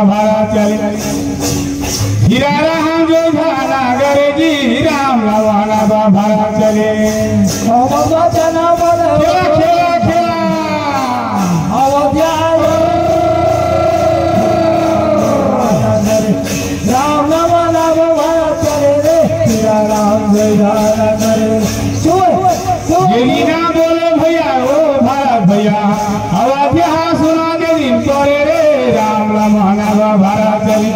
भरा चले हीरा राम जो भाला करे जी राम लवाना भरा चले खेला खेला खेला राम लवाना भरा चले रे हीरा राम जय धारा करे यही ना बोलो भैया ओ भारत भैया अवध्या सुना के दिन तोरे रे राम लवाना भरा चले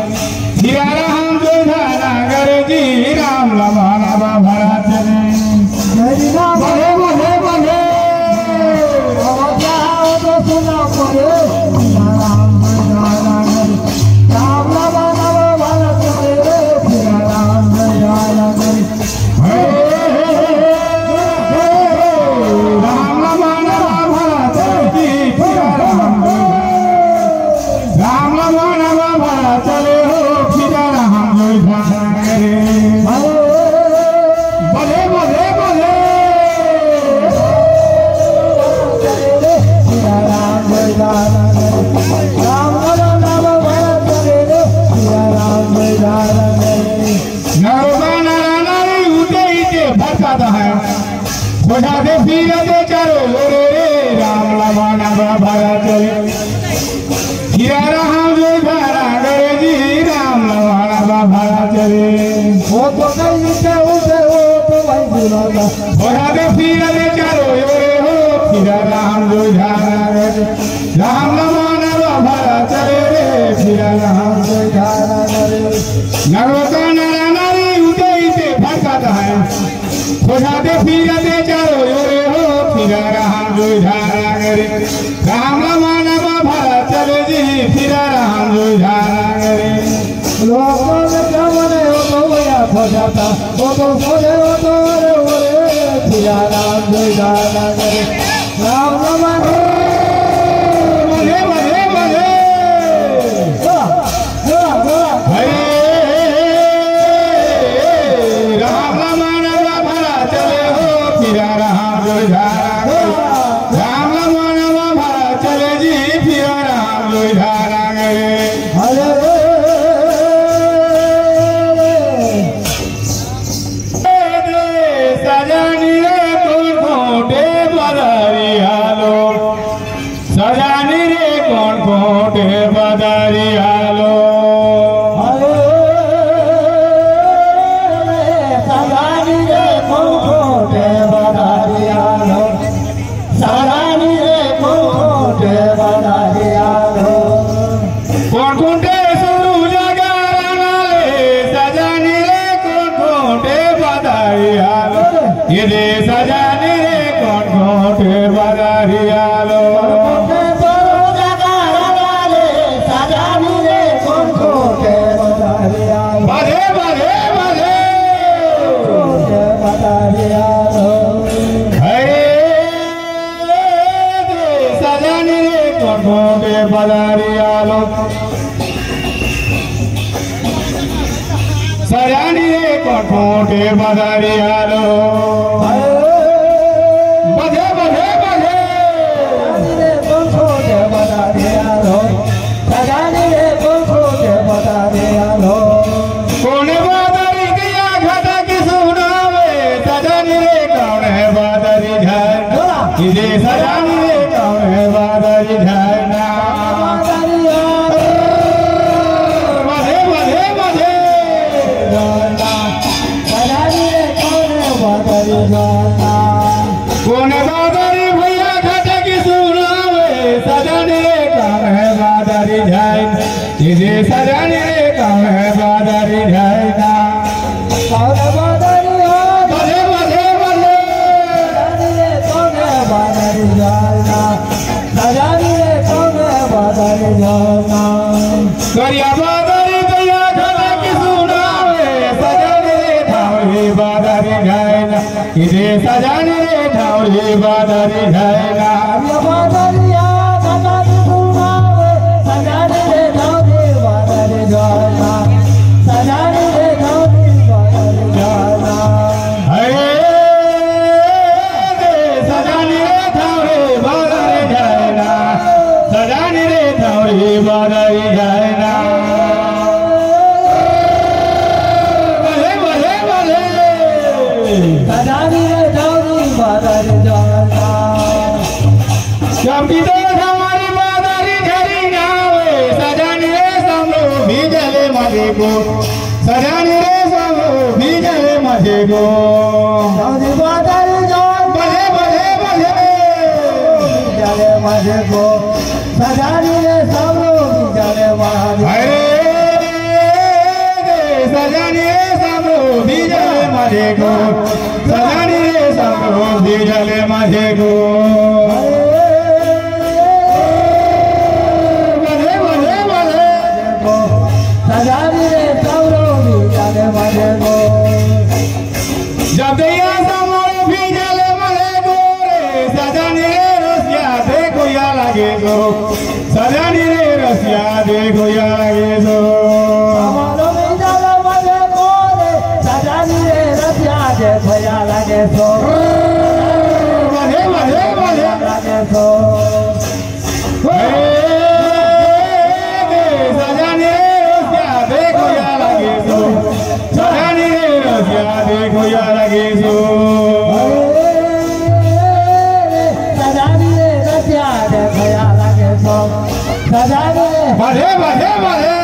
हीरा राम जो धारा करे जी राम लवाना भरा चले बने बने बने अवध्या तो सुना पड़े राम लवाना भरा चले रे हीरा राम जय धारा करे चले हो फिर हम बधे बधे बधे राम भटकाता है खोजा दे फिर दे चारो रे राम लवाना भरा चले हीरा राम जो धारा करे जी राम लवाना भरा चले वो तो कहीं से उसे वो तो वही बुलाता खोजा दे फिर दे चारो रे हो हीरा राम जो धारा करे राम लवाना भरा चले रे हीरा राम जो धारा करे नरवता नारा नारी उदय से भटकाता है खोजा दे फिर दे चारो रे हो हीरा राम जो धारा करे राम लवाना भरा चले जी फिर राम जो धारा करे लोगों ने क्या बने वो तो भैया खोजाता वो तो खोजे वो तो रे हीरा राम जय धारा करे राम लवाना बधे बधे बधे राम लवाना भरा चले हो फिर राम जो धारा करे राम लवाना भरा चले जी फिर राम जो धारा करे सजानी रे कौन खोटे बदरिया लो सजानी रे कौन खोटे बदरिया लो सजानी रे खोटे बदारिया लो सजानी रे खोटे बदारिया लो कौन खोटे सुरू जगाना ले सजानी रे कौन खोटे बदरिया लो ये दे सजानी रे कौन खोटे बदरिया लो सजानी रे कौन खोटे बदारिया बधे बधे बधे खोटे बदारिया लो सजानी रे कौन खोटे बदरिया लो सजानी रे कौन खोटे बदरिया लो बधे बधे बधे कौन खोटे बदारिया लो सजानी रे कौन खोटे बदारिया लो कौन बादरी दिया घटा की सुनावे सजानी रे कौन है बादरी झरना इधे सजानी रे कौन है बादरी झरना बधे बधे बधे सजानी रे कौन बदारी जाना कौन बादरी भैया घटा की सुनावे सजानी रे कौन है बादरी झरना इधे सजानी रे कौन है बादरी झरना कौन बदारिया बधे बधे बधे सजानी रे कौन बदारी जाना सजानी रे कौन बदारी जाना करिया बादरी दैया घटा की सुनावे सजानी रे ढावली बादरी झरना इधे सजानी रे ढावली बादरी झरना बदारिया सजानी सुनावे सजानी रे ढाली बदारी जाना सजानी रे ढाली बदारी जाना हरे सजानी रे ढावली बादरी झरना सजानी रे ढावली बादरी झरना सजानी रे जानी बादल जाना जब की तो हमारी बादारी झरी जावे सजानी रे समरो भीजले मजे को सजानी रे समरो भीजले मजे को जानी बादल जान बजे बजे बजे भीजले मजे को सजानी रे समरो भीजले मजे अरे सजानी रे समरो भीजले मजे को सजानी रे समरो भीजले मजे को सजानी रे समरो भीजले मजे को जब दैया समरो भीजले मजे को रे सजानी रे रसिया देखो या लगे तो सजानी रे रसिया देखो या लगे तो समरो भीजले मजे को रे सजानी रे रसिया देखो या लगे तो मजे मजे मजे लगे तो सजानी रे रसिया देखो या लगे तो सजानी रे रसिया देखो या लगे तो सजानी रे रसिया देखो या लगे तो सजानी रे मजे मजे मजे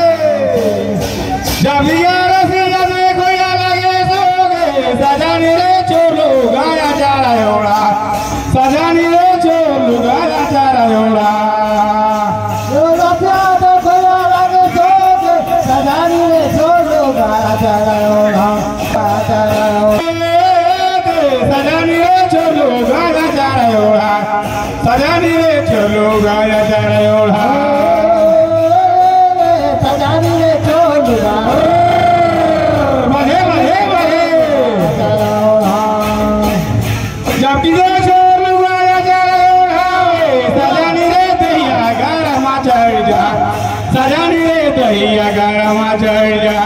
जब लिया रसिया देखो या लगे तो सजानी रे चोलो गाया जा रहा होड़ा सजानी रे चोलो गाया जा रहा होड़ा रसिया देखो या लगे तो सजानी रे छोड़ो गाया जा रहा सजानी रे चोलो गाया जा रहा होड़ा सजानी रे चोलो गाया जा रहा होड़ा सजानी रे छोड़ो मजे मजे मजे जब की चोलो गाया जा रहा होड़ा सजानी रे दहिया गारा मा चढ़ जा सजानी रे दहिया गारा मा चढ़ जा